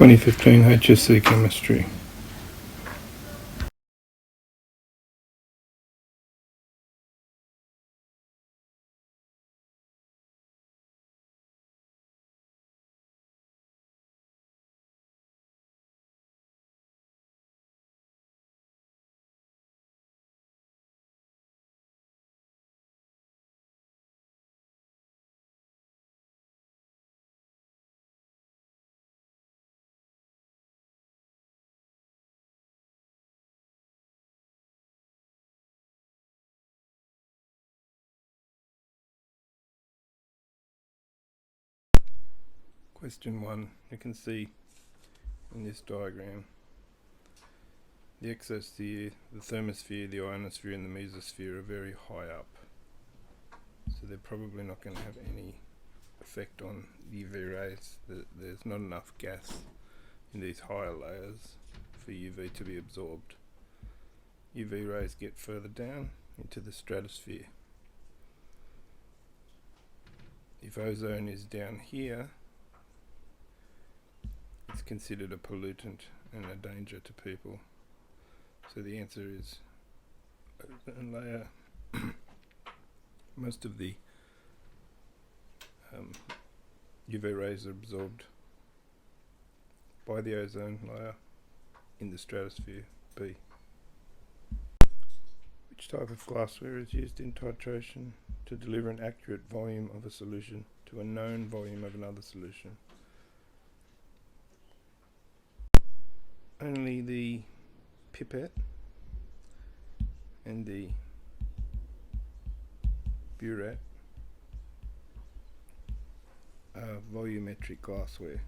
2015 HSC Chemistry. Question 1. You can see in this diagram the exosphere, the thermosphere, the ionosphere and the mesosphere are very high up. So they're probably not going to have any effect on UV rays. There's not enough gas in these higher layers for UV to be absorbed. UV rays get further down into the stratosphere. If ozone is down here, it's considered a pollutant and a danger to people. So the answer is ozone layer. Most of the UV rays are absorbed by the ozone layer in the stratosphere. B. Which type of glassware is used in titration to deliver an accurate volume of a solution to a known volume of another solution? Only the pipette and the burette are volumetric glassware.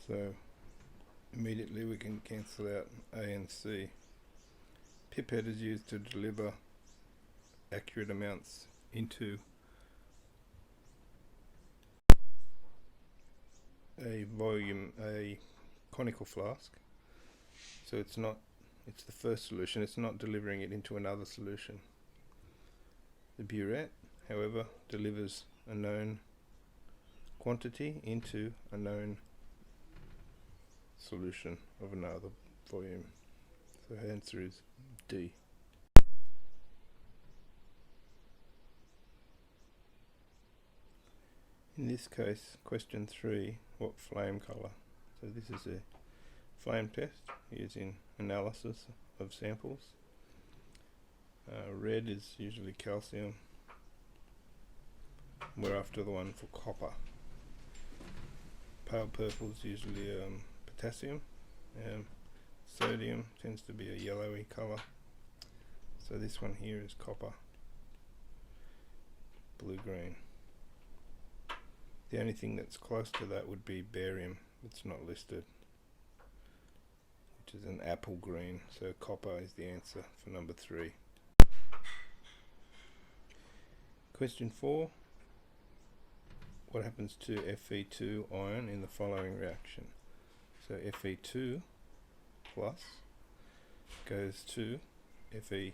So immediately we can cancel out A and C. Pipette is used to deliver accurate amounts into a conical flask. So it's the first solution, it's not delivering it into another solution. The burette, however, delivers a known quantity into a known solution of another volume. So the answer is D. In this case, question 3, what flame colour? So this is a flame test using analysis of samples. Red is usually calcium. We're after the one for copper. Pale purple is usually potassium. Sodium tends to be a yellowy colour. So this one here is copper. Blue-green. The only thing that's close to that would be barium. It's not listed, which is an apple green. So copper is the answer for number 3. Question 4. What happens to Fe2 ion in the following reaction? So Fe2 plus goes to Fe3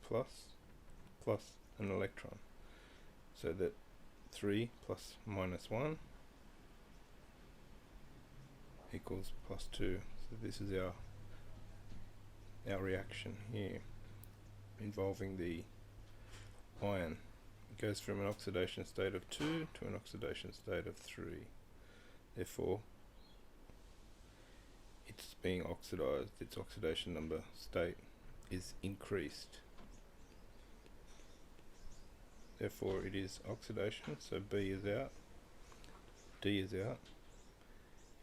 plus an electron. So that 3 plus minus 1 equals plus 2. So this is our reaction here involving the ion. It goes from an oxidation state of 2 to an oxidation state of 3. Therefore, it's being oxidized. Its oxidation number state is increased. Therefore it is oxidation, so B is out, D is out.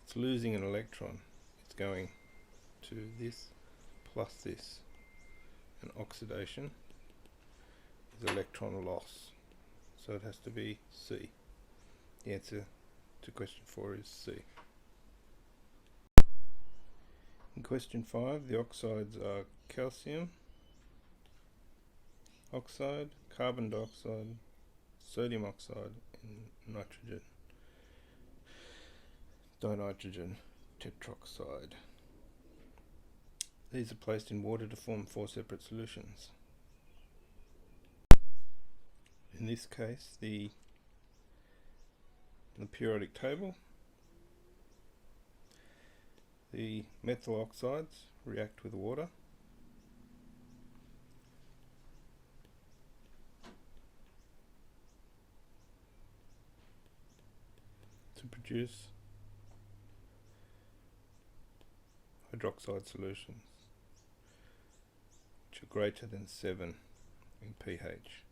It's losing an electron. It's going to this plus this. And oxidation is electron loss. So it has to be C. The answer to question 4 is C. In question 5, the oxides are calcium oxide, carbon dioxide, sodium oxide and nitrogen dinitrogen tetroxide. These are placed in water to form 4 separate solutions. in this case the periodic table, the methyl oxides react with water to produce hydroxide solutions which are greater than 7 in pH.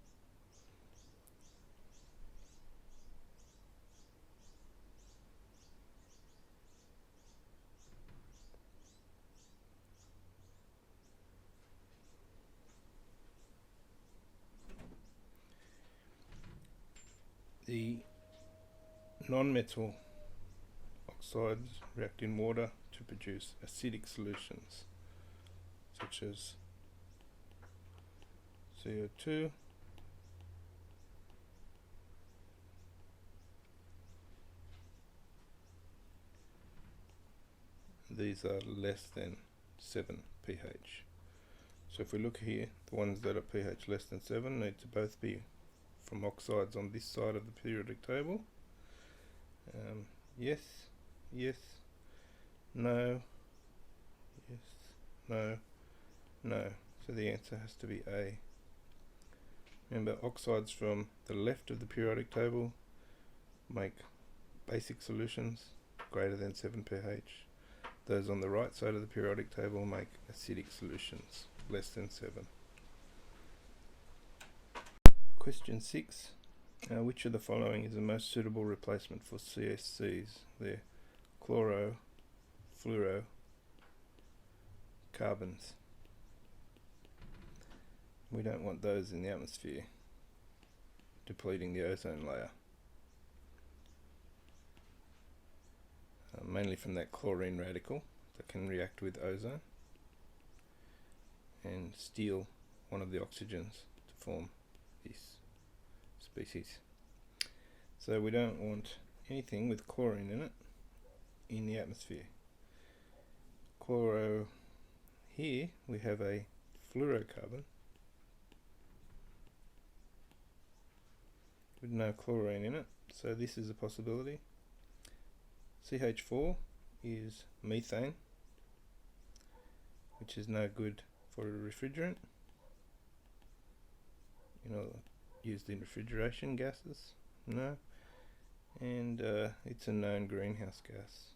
The non-metal oxides react in water to produce acidic solutions such as CO2, these are less than 7 pH. So if we look here, the ones that are pH less than 7 need to both be from oxides on this side of the periodic table. Yes, yes, no, yes, no, no. So the answer has to be A. Remember, oxides from the left of the periodic table make basic solutions greater than 7 pH. Those on the right side of the periodic table make acidic solutions less than 7. Question 6. Which of the following is the most suitable replacement for CFCs? They're chloro, fluoro, carbons. We don't want those in the atmosphere, depleting the ozone layer. Mainly from that chlorine radical that can react with ozone and steal one of the oxygens to form this species. So we don't want anything with chlorine in it in the atmosphere. Chloro, here we have a fluorocarbon with no chlorine in it, so this is a possibility. CH4 is methane, which is no good for a refrigerant, used in refrigeration gases, no, and it's a known greenhouse gas.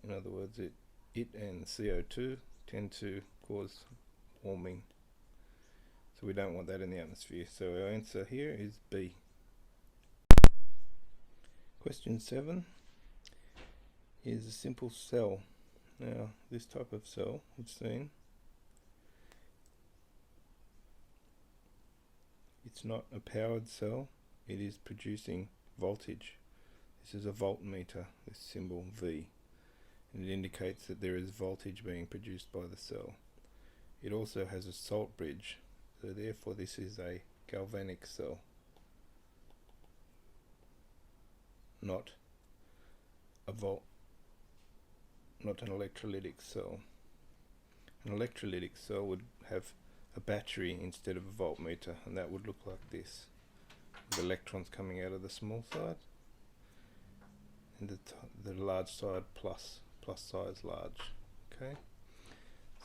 In other words, it and CO2 tend to cause warming, so we don't want that in the atmosphere. So our answer here is B. Question 7 is a simple cell. Now, this type of cell we've seen, it's not a powered cell, it is producing voltage. This is a voltmeter, this symbol V, and it indicates that there is voltage being produced by the cell. It also has a salt bridge, so therefore this is a galvanic cell, not an electrolytic cell. An electrolytic cell would have a battery instead of a voltmeter, and that would look like this, with electrons coming out of the small side and the large side plus size large. Okay,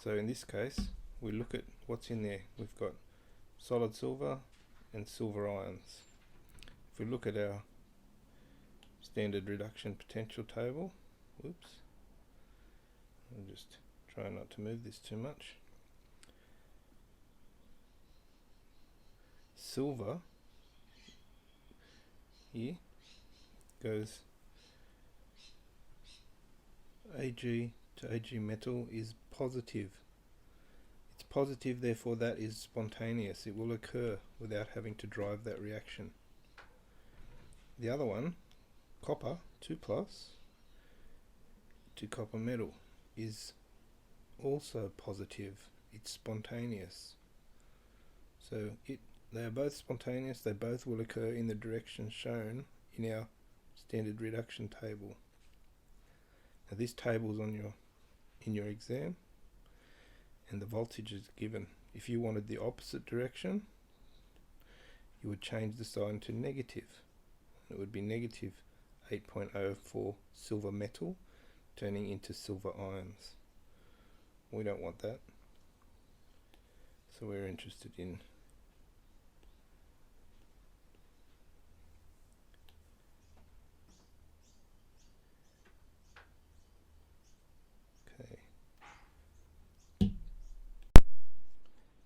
so in this case we look at what's in there. We've got solid silver and silver ions. If we look at our standard reduction potential table, whoops, I'll just try not to move this too much. Silver here goes Ag to Ag metal is positive. It's positive, therefore that is spontaneous. It will occur without having to drive that reaction. The other one, copper 2+ to copper metal, is also positive. It's spontaneous. So they are both spontaneous. They both will occur in the direction shown in our standard reduction table. Now this table is in your exam, and the voltage is given If you wanted the opposite direction, you would change the sign to negative. It would be negative 8.04 silver metal turning into silver ions. We don't want that. So we're interested in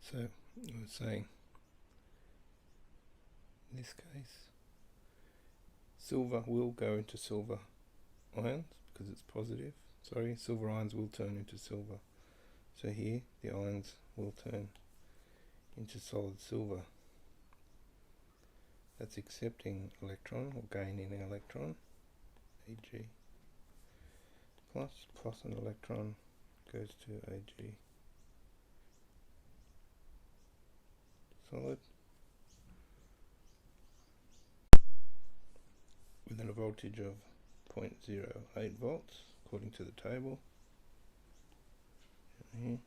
so I was saying, in this case, silver will go into silver ions because it's positive. Sorry, silver ions will turn into silver. So here, the ions will turn into solid silver. That's accepting electron or gaining an electron, Eg, plus an electron goes to Ag, solid, within a voltage of 0.08 volts according to the table. Here.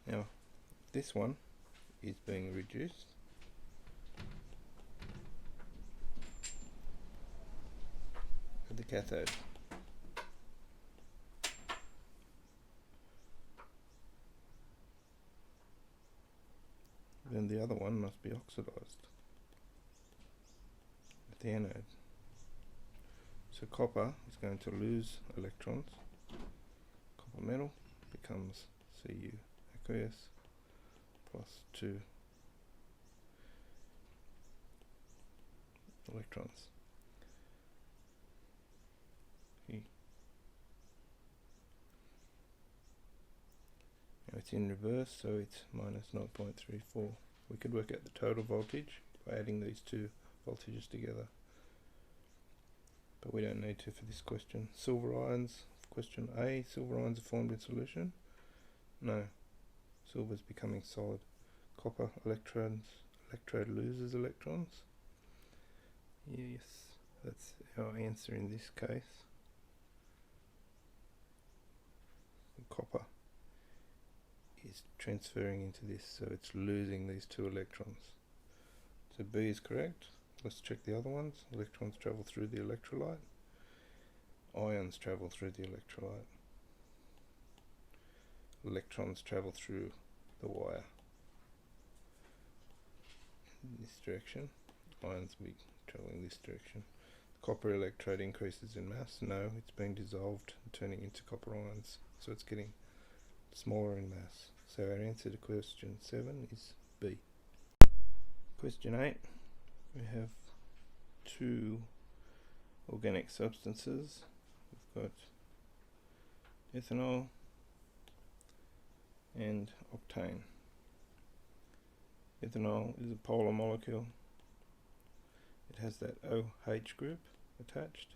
Now this one is being reduced at the cathode. Then the other one must be oxidized at the anode. So copper is going to lose electrons. Copper metal becomes Cu aqueous plus 2 electrons. Now it's in reverse, so it's minus 0.34. We could work out the total voltage by adding these two voltages together, but we don't need to for this question. Silver ions, question A, silver ions are formed in solution. No, silver's becoming solid. Copper electrode loses electrons. Yes, that's our answer in this case. Copper is transferring into this, so it's losing these two electrons. So B is correct. Let's check the other ones. Electrons travel through the electrolyte. Ions travel through the electrolyte. Electrons travel through the wire in this direction. Ions will be traveling this direction. The copper electrode increases in mass. No, it's being dissolved and turning into copper ions, so it's getting smaller in mass. So our answer to question 7 is B. Question 8. We have two organic substances. We've got ethanol and octane. Ethanol is a polar molecule. It has that OH group attached.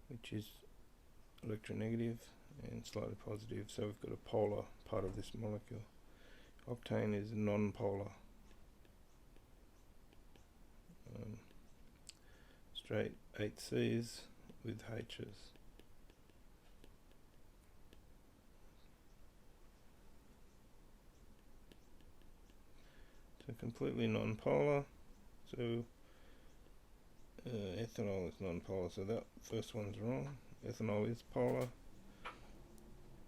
Which is electronegative and slightly positive, so we've got a polar part of this molecule. Octane is non-polar. Straight 8 C's with H's. So completely non-polar. So ethanol is non-polar, so that first one's wrong. Ethanol is polar.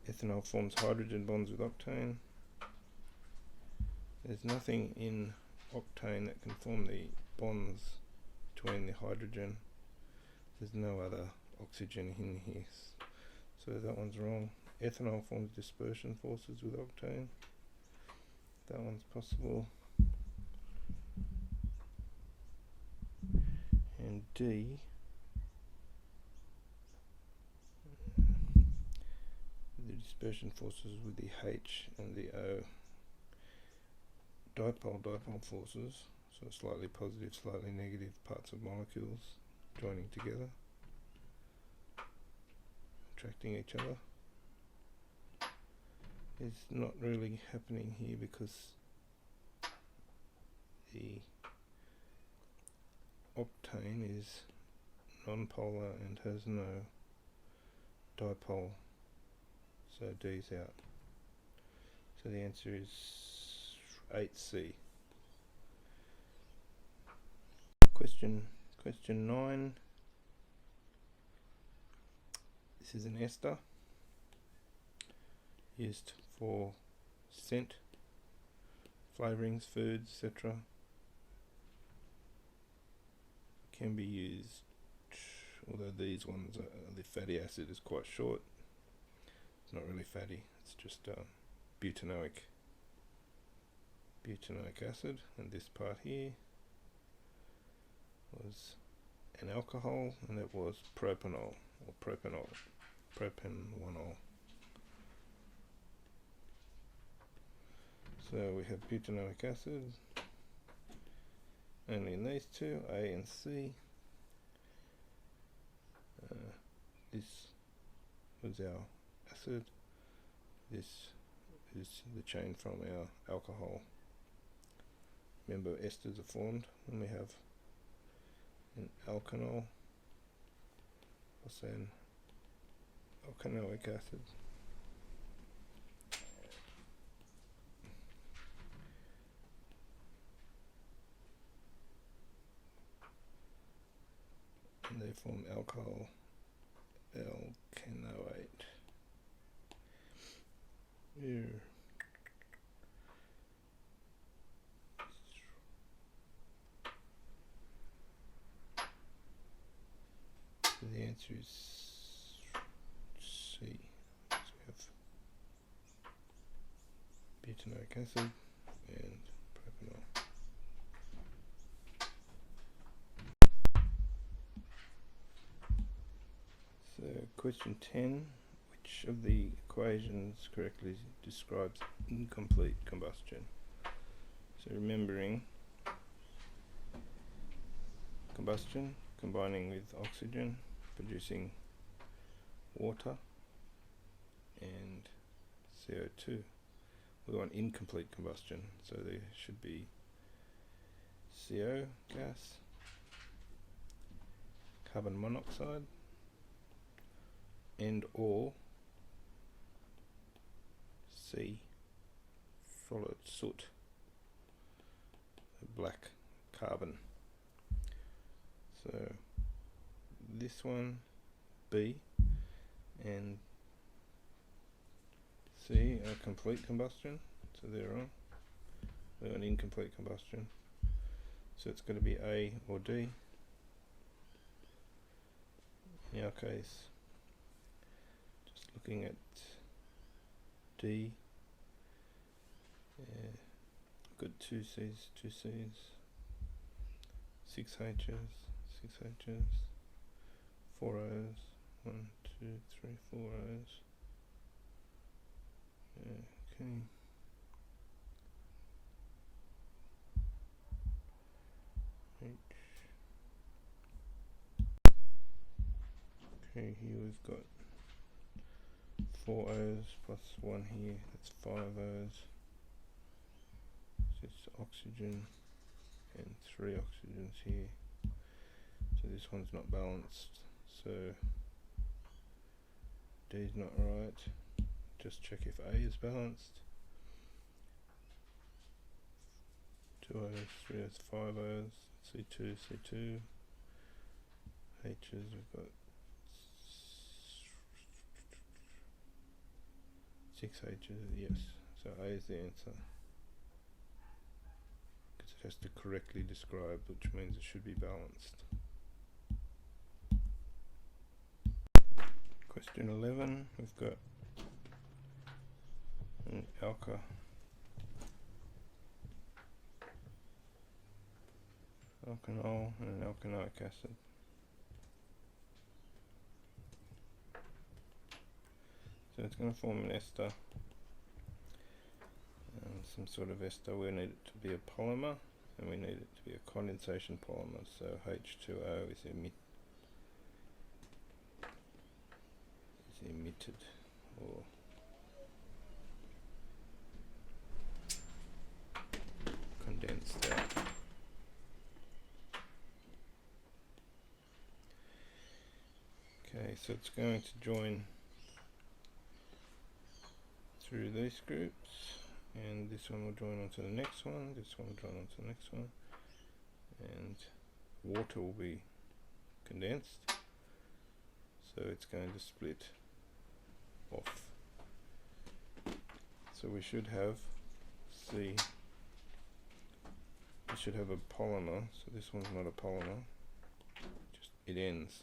Ethanol forms hydrogen bonds with octane. There's nothing in octane that can form the bonds between the hydrogen. There's no other oxygen in here, so that one's wrong. Ethanol forms dispersion forces with octane. That one's possible. And D, the dispersion forces with the H and the O. Dipole forces, so slightly positive, slightly negative parts of molecules joining together, attracting each other, is not really happening here because the octane is non-polar and has no dipole, so D's out. So the answer is 8C. Question 9. This is an ester used for scent, flavorings, foods, etc. Can be used, although these ones the fatty acid is quite short. It's not really fatty, it's just butanoic acid, and this part here was an alcohol, and it was propanol or propanol. So we have butanoic acid only in these two, A and C. This was our acid, this is the chain from our alcohol. Remember, esters are formed when we have an alkanol plus an alkanoic acid. And they form alcohol alkanoate. Here. So the answer is C. So we have butanoic acid and propanol. So question 10, which of the equations correctly describes incomplete combustion? So remembering combustion, combining with oxygen, producing water and CO2. We want incomplete combustion, so there should be CO gas, carbon monoxide, and or C, solid soot, black carbon. So this one, B, and C are complete combustion, so they're wrong. They're an incomplete combustion, so it's going to be A or D. In our case, just looking at D, got two C's, 6 H's, 4 O's, 1, 2, 3, 4 O's. Okay. Okay, here we've got 4 O's plus 1 here, that's 5 O's. So it's oxygen and 3 oxygens here. So this one's not balanced, so D's not right. Just check if A is balanced. 2 O's, 3 O's, 5 O's, C2, C2. H's, we've got 6 H's, yes. So A is the answer, because it has to correctly describe, which means it should be balanced. Question 11, we've got an alkanol and an alkanoic acid. So it's going to form an ester, some sort of ester. We need it to be a polymer, and we need it to be a condensation polymer, so H2O is emitted, or condensed out. Okay, so it's going to join through these groups, and this one will join onto the next one, this one will join onto the next one, and water will be condensed, so it's going to split off. So we should have we should have a polymer. So this one's not a polymer, just it ends.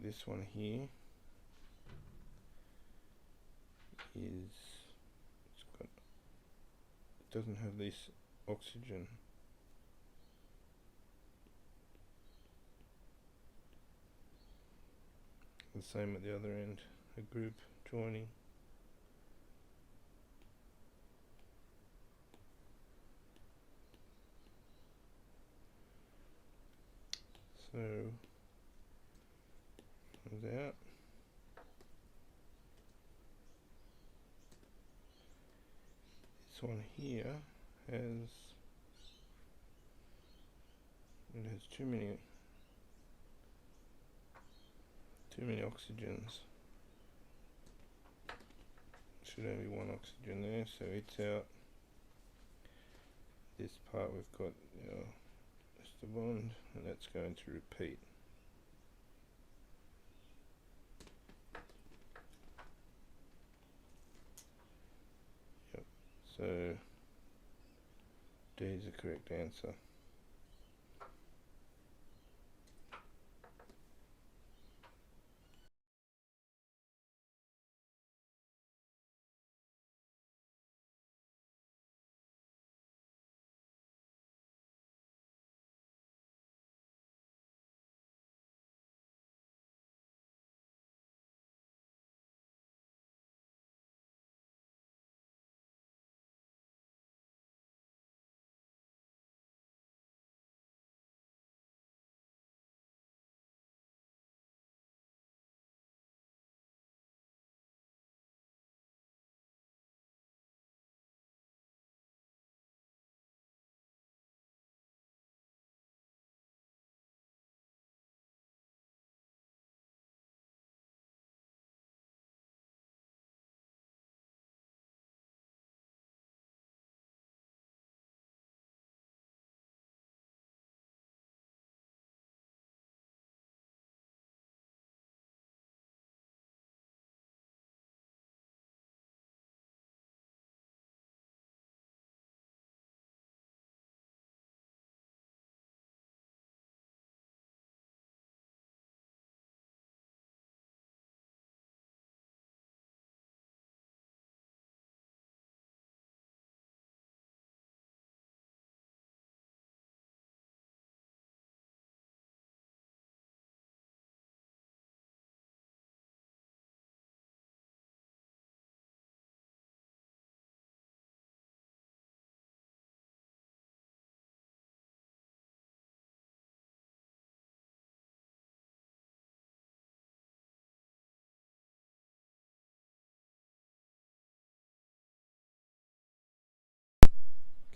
This one here it doesn't have this oxygen. The same at the other end, a group joining. So that this one here has too many oxygens. Should only be one oxygen there, so it's out. This part we've got just a bond, and that's going to repeat. Yep. So D is the correct answer.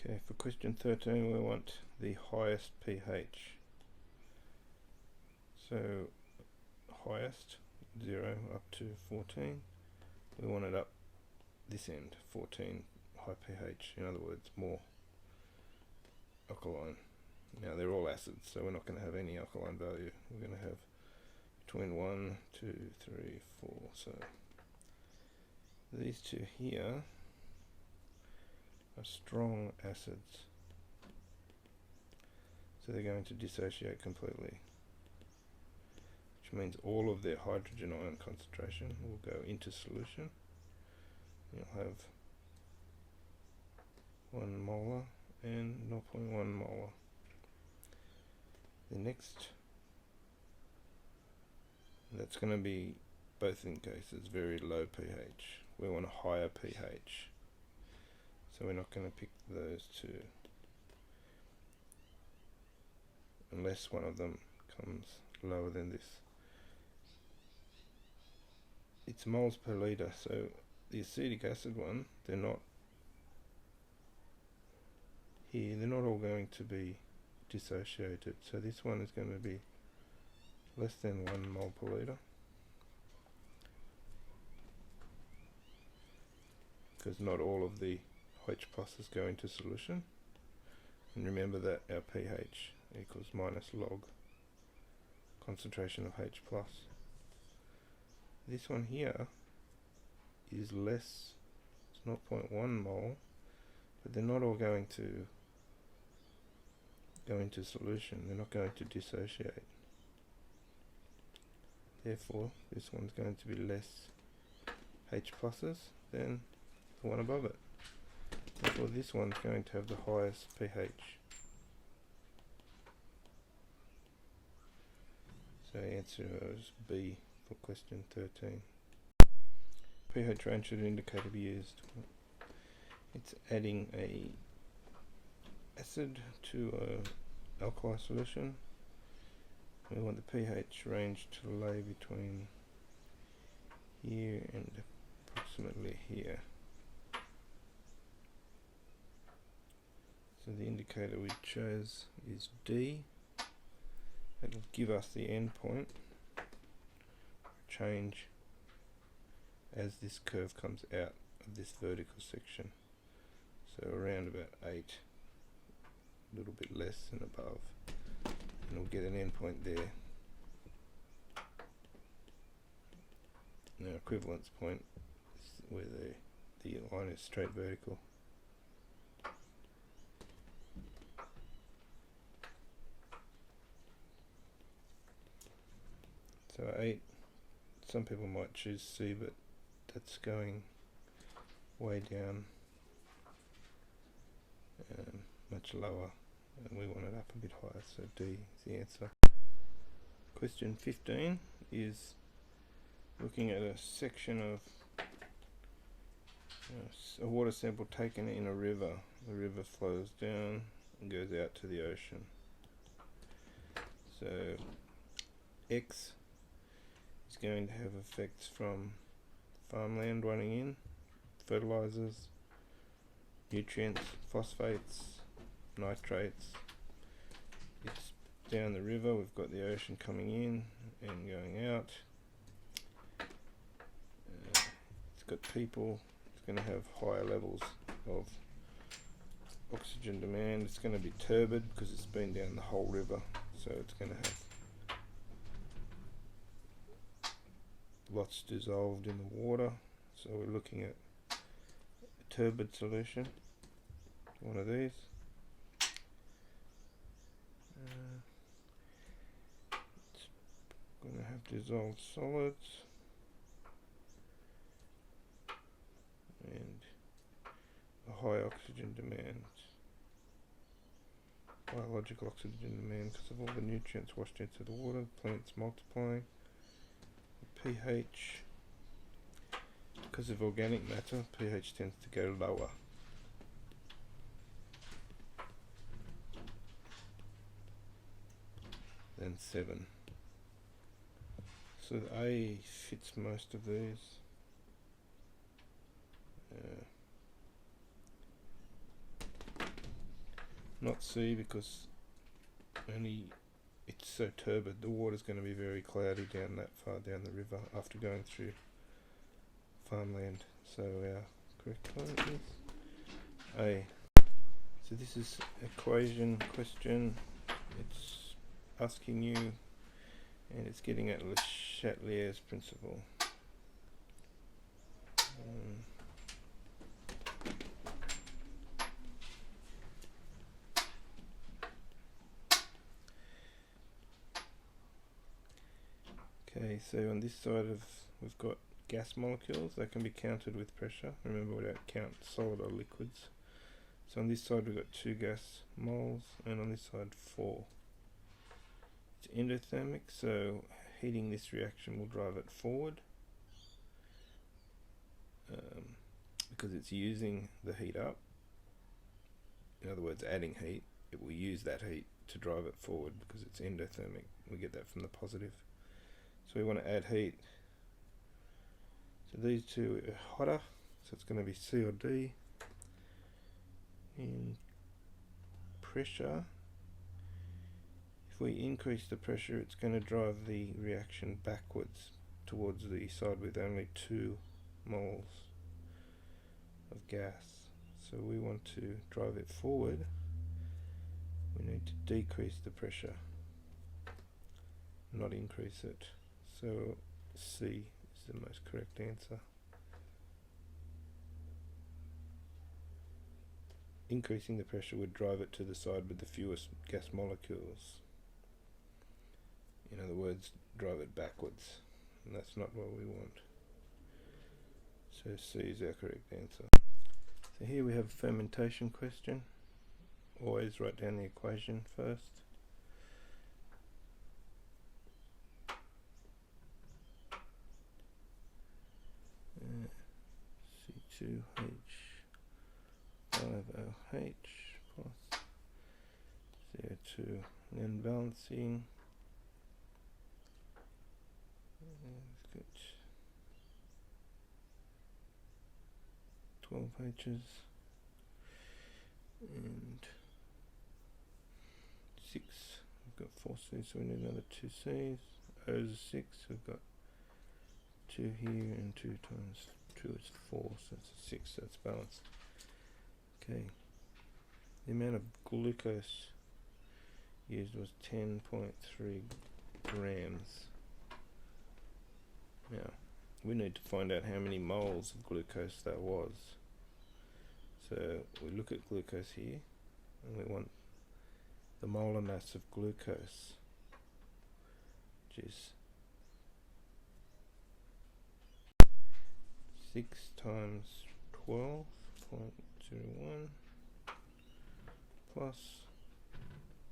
Okay, for question 13 we want the highest pH. So highest 0 up to 14. We want it up this end, 14, high pH, in other words more alkaline. Now they're all acids, so we're not going to have any alkaline value. We're going to have between 1, 2, 3, 4. So these two here are strong acids, so they're going to dissociate completely, which means all of their hydrogen ion concentration will go into solution. You'll have 1 molar and 0.1 molar. The next, that's going to be, both in cases, very low pH. We want a higher pH, so we're not going to pick those two unless one of them comes lower than this. It's moles per litre, so the acetic acid one, they're not here, they're not all going to be dissociated, so this one is going to be less than 1 mole per litre, because not all of the H pluses go into solution. And remember that our pH equals minus log concentration of H plus. This one here is less, it's 0.1 mole, but they're not all going to go into solution, they're not going to dissociate. Therefore, this one's going to be less H pluses than the one above it. Therefore, this one's going to have the highest pH. So answer is B for question 13. pH range should indicator be used. It's adding a acid to a alkali solution. We want the pH range to lay between here and approximately here. So the indicator we chose is D. That will give us the endpoint change as this curve comes out of this vertical section. So around about 8, a little bit less than above, and we'll get an endpoint there. Now equivalence point is where the line is straight vertical. So 8, some people might choose C, but that's going way down, much lower, and we want it up a bit higher, so D is the answer. Question 15 is looking at a section of a water sample taken in a river. The river flows down and goes out to the ocean. So X is going to have effects from farmland running in, fertilizers, nutrients, phosphates, nitrates. It's down the river, we've got the ocean coming in and going out. It's got people, it's going to have higher levels of oxygen demand. It's going to be turbid because it's been down the whole river, so it's going to have lots dissolved in the water. So we're looking at a turbid solution, one of these. It's going to have dissolved solids and a high oxygen demand, biological oxygen demand, because of all the nutrients washed into the water, plants multiplying. The pH, because of organic matter, pH tends to go lower. Than 7. So the A fits most of these. Not C, because only it's so turbid, the water's going to be very cloudy down that far down the river after going through farmland. So our correct one is A. So this is equation question. It's asking you, and it's getting at Le Chatelier's principle. Okay, so on this side we've got gas molecules. They can be counted with pressure. Remember, we don't count solid or liquids. So on this side we've got 2 gas moles, and on this side 4. It's endothermic, so heating this reaction will drive it forward, because it's using the heat up. In other words, adding heat, it will use that heat to drive it forward because it's endothermic. We get that from the positive. So we want to add heat. So these two are hotter, so it's going to be C or D. In pressure, if if we increase the pressure, it's going to drive the reaction backwards towards the side with only 2 moles of gas. So we want to drive it forward. We need to decrease the pressure, not increase it. So C is the most correct answer. Increasing the pressure would drive it to the side with the fewest gas molecules. In other words, drive it backwards. And that's not what we want. So C is our correct answer. So here we have a fermentation question. Always write down the equation first. C2H5OH plus CO2, and then balancing. Let's get 12 H's and 6. We've got 4 C's, so we need another 2 C's. O's is 6, we've got 2 here, and 2 times 2 is 4, so it's a 6, so it's balanced. Okay, the amount of glucose used was 10.3 grams. Now, we need to find out how many moles of glucose that was. So we look at glucose here, and we want the molar mass of glucose, which is 6 times 12.01 plus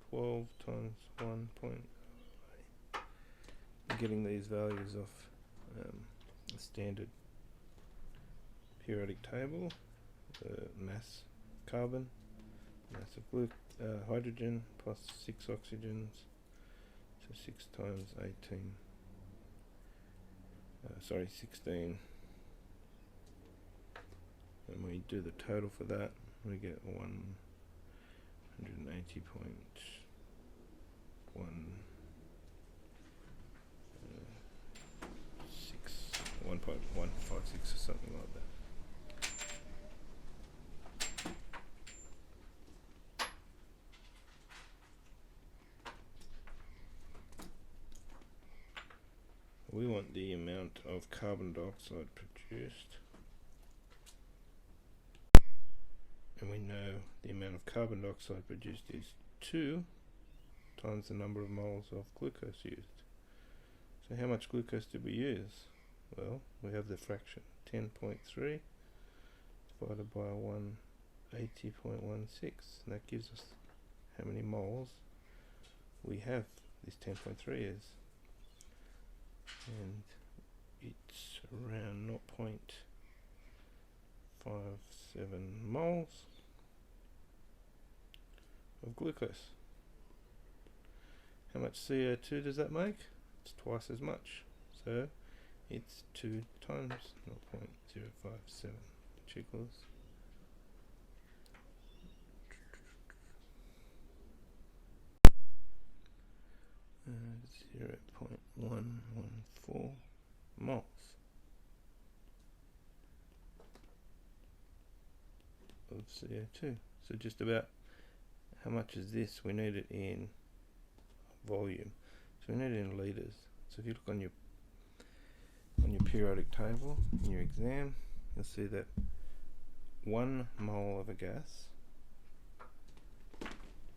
12 times 1.08. I'm getting these values off a standard periodic table. The mass carbon, mass of hydrogen plus 6 oxygens, so 6 times 18, 16. And we do the total for that, we get 180.1 1.156 or something like that. We want the amount of carbon dioxide produced, and we know the amount of carbon dioxide produced is 2 times the number of moles of glucose used. So how much glucose did we use? Well, we have the fraction 10.3 divided by 180.16, and that gives us how many moles we have this 10.3 is. And it's around 0.57 moles of glucose. How much CO2 does that make? It's twice as much. So it's 2 times 0.057, which equals 0.114 moles of CO2. So just about how much is this? We need it in volume. So we need it in litres. So if you look on your periodic table in your exam, you'll see that 1 mole of a gas,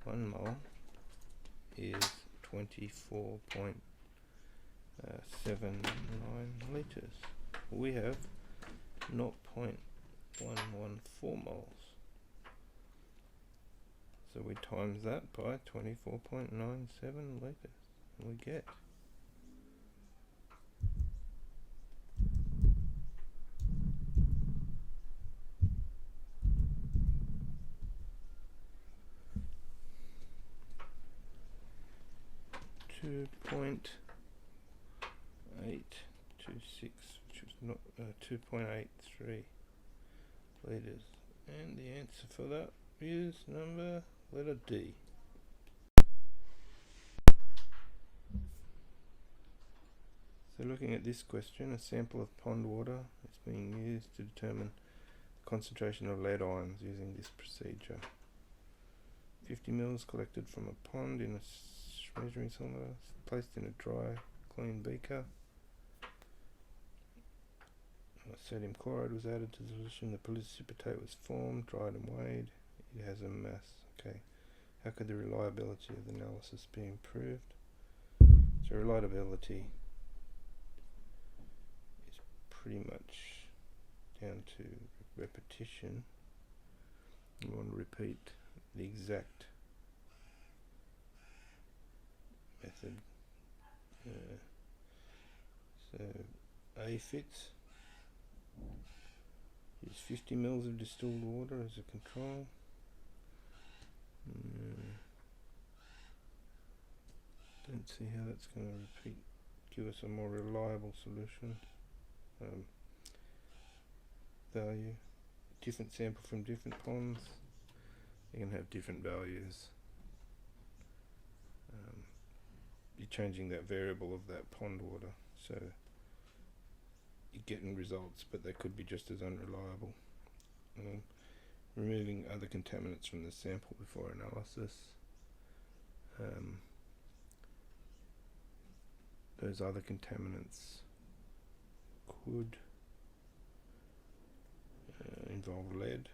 1 mole is 24.79 litres. We have 0.114 moles. So we times that by 24.97 litres, and we get 2.826, which was not 2.83 litres, and the answer for that is letter D. So looking at this question, a sample of pond water is being used to determine the concentration of lead ions using this procedure. 50 mils collected from a pond in a measuring cylinder, placed in a dry, clean beaker. Sodium chloride was added to the solution, the precipitate was formed, dried and weighed. It has a mass. Okay. How could the reliability of the analysis be improved? So reliability is pretty much down to repetition. You want to repeat the exact method. So A fits. Use 50 mils of distilled water as a control. Don't see how that's going to give us a more reliable solution. Value. Different sample from different ponds. You can have different values. You're changing that variable of that pond water, so you're getting results, but they could be just as unreliable. Removing other contaminants from the sample before analysis. Those other contaminants could involve lead.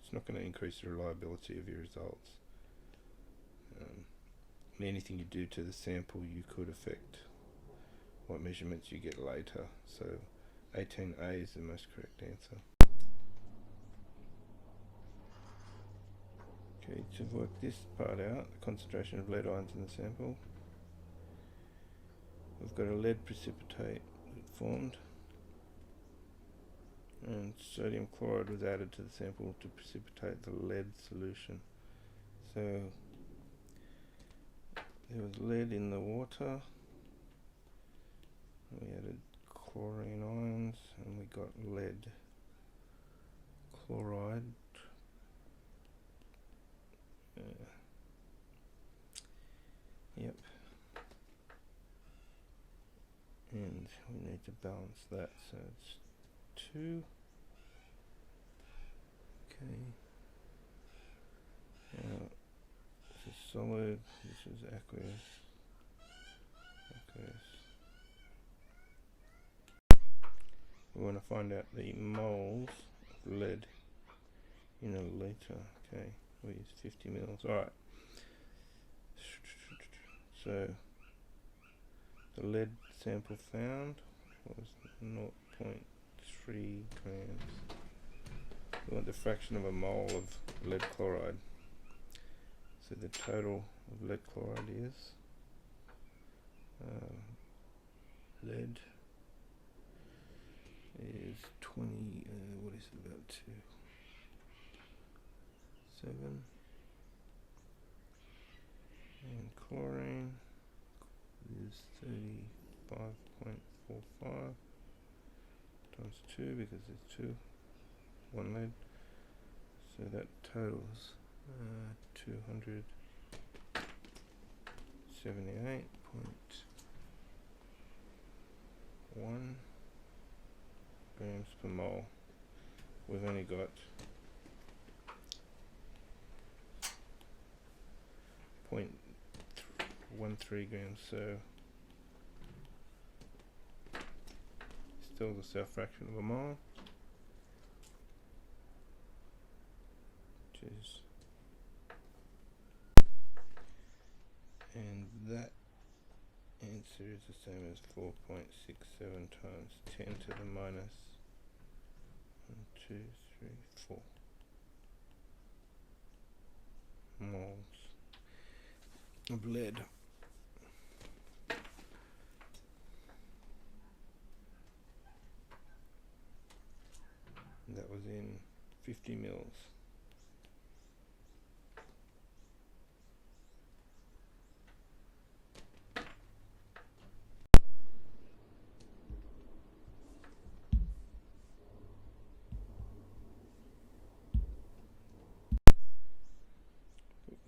It's not going to increase the reliability of your results. Anything you do to the sample, you could affect what measurements you get later. So 18A is the most correct answer. Okay, to work this part out, the concentration of lead ions in the sample. We've got a lead precipitate formed, and sodium chloride was added to the sample to precipitate the lead solution. So there was lead in the water, we added chlorine ions, and we got lead chloride. Yep. And we need to balance that, so it's 2. Okay. Now, this is solid, this is aqueous. We want to find out the moles of lead in a litre. Okay, we use 50 mils. Alright. So, the lead sample found was 0.3 grams. We want the fraction of a mole of lead chloride. So the total of lead chloride is lead is 20, what is it, about 7, and chlorine is 35.45 times 2 because there's 1 lead, so that totals 278.1 grams per mole. We've only got 0.13 grams, so still the self fraction of a mole, which is, and that answer is the same as 4.67 times 10 to the minus 1, 2, 3, 4 moles of lead. And that was in 50 mils.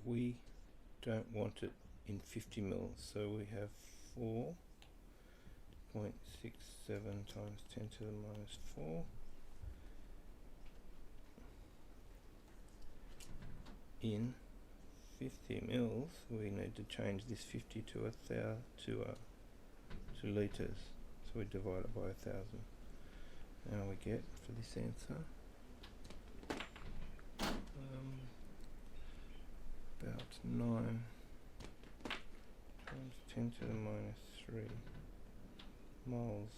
We don't want it in 50 mils, so we have 4 times 10 to the minus 4 in 50 mils. We need to change this 50 to litres, so we divide it by 1,000. Now we get for this answer about 9 times 10 to the minus 3 moles,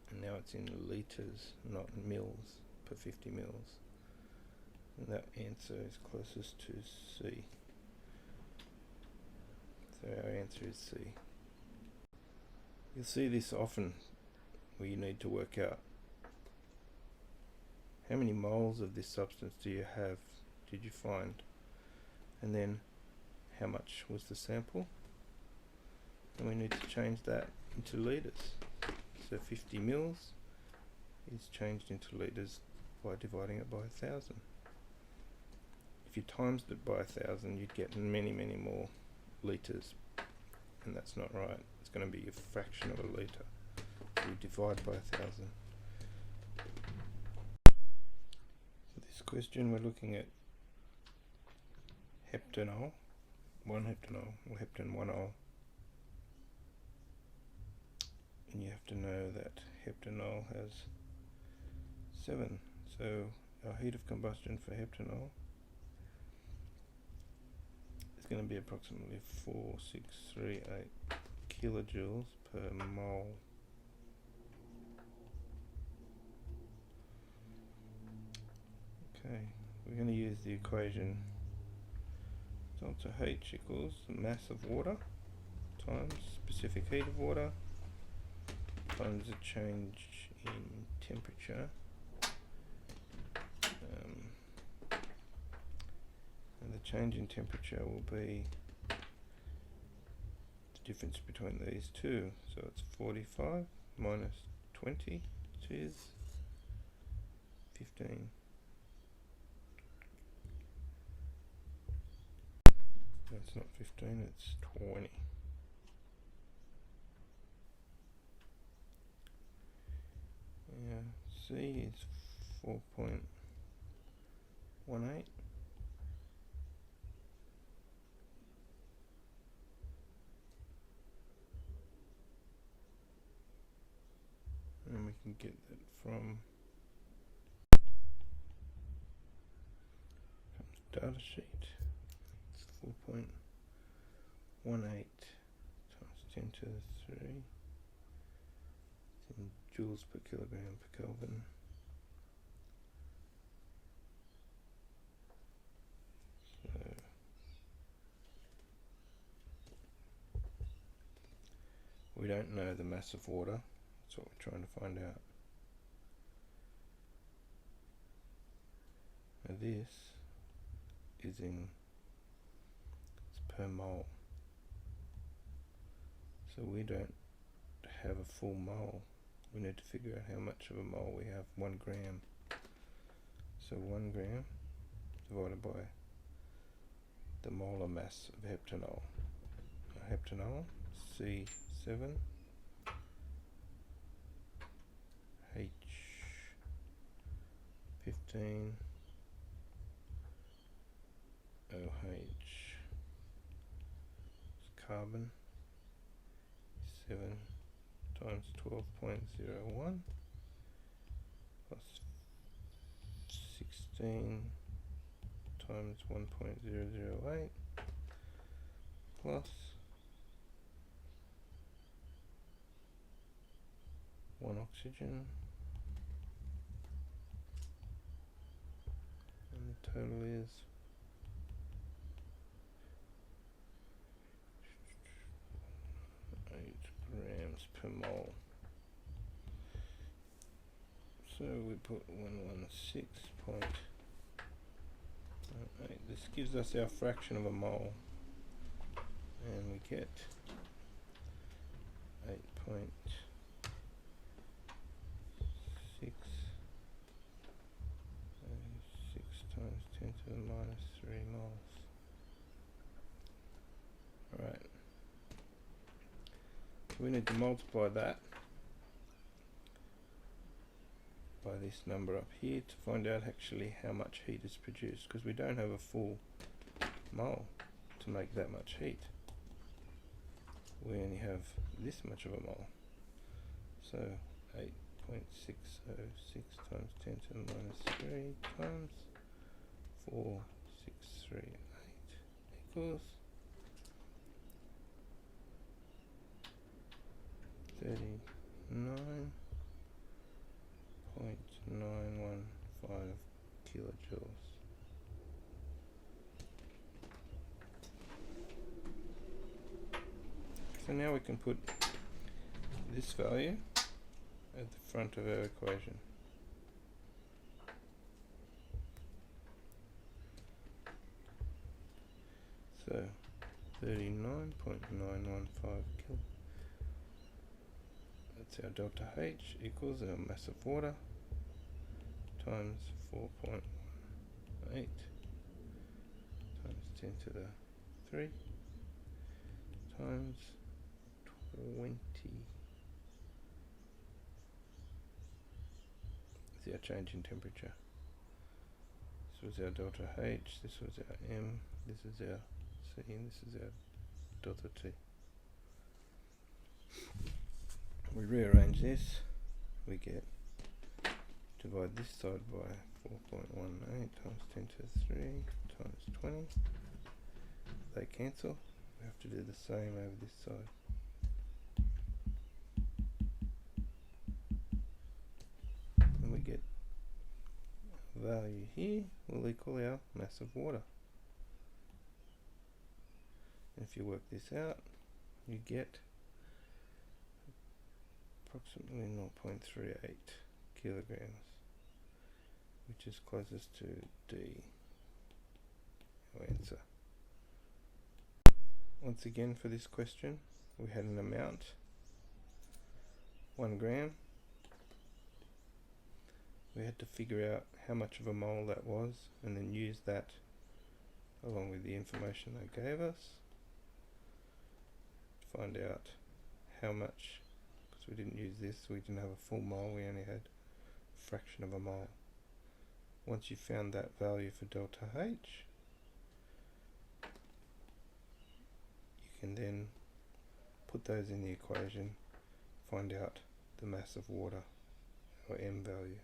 and now it's in litres, not mils, per 50 mils. And that answer is closest to C. So our answer is C. You'll see this often where you need to work out how many moles of this substance did you find, and then how much was the sample, and we need to change that into litres. So 50 mils is changed into litres by dividing it by 1,000. If you times it by 1,000, you'd get many more litres, and that's not right. It's going to be a fraction of a litre. So you divide by 1,000. For this question, we're looking at heptanol, 1-heptanol, or heptan 1-ol. And you have to know that heptanol has 7. So our heat of combustion for heptanol is going to be approximately 4,638 kilojoules per mole. Okay, we're going to use the equation delta H equals the mass of water times specific heat of water times the change in temperature, and the change in temperature will be the difference between these two. So it's 45 minus 20, which is 15. It's not 15, it's 20. Yeah, C is 4.18. And we can get that from data sheet. It's 4.18 times 10 to the 3. It's in joules per kilogram per Kelvin. So we don't know the mass of water. That's what we're trying to find out. Now this is it's per mole. So we don't have a full mole. We need to figure out how much of a mole we have. 1 gram. So 1 gram divided by the molar mass of heptanol. Heptanol, C7 H15 OH. It's carbon 7 times 12.01 plus 16 times 1.008 plus 1 oxygen, and the total is 8 grams per mole. So we put 116.08. This gives us our fraction of a mole, and we get 8.6 times 10 to the minus 3 moles. Alright. So we need to multiply that this number up here to find out actually how much heat is produced, because we don't have a full mole to make that much heat. We only have this much of a mole. So 8.606 times 10 to the minus 3 times 4638 equals 39.915 kilojoules. So now we can put this value at the front of our equation. So 39.915 kil. That's our delta H equals our mass of water times 4.18 times 10 to the 3 times 20. That's our change in temperature. This was our delta H, this was our M, this is our C, and this is our delta T. We rearrange this, we get, divide this side by 4.18 times 10 to the 3 times 20. They cancel. We have to do the same over this side. And we get a value here will equal our mass of water. And if you work this out, you get approximately 0.38 kilograms, which is closest to D, our answer. Once again for this question, we had an amount, 1 gram. We had to figure out how much of a mole that was and then use that along with the information they gave us to find out how much, because we didn't use this, we didn't have a full mole, we only had a fraction of a mole. Once you found that value for delta H, you can then put those in the equation, find out the mass of water, or M value.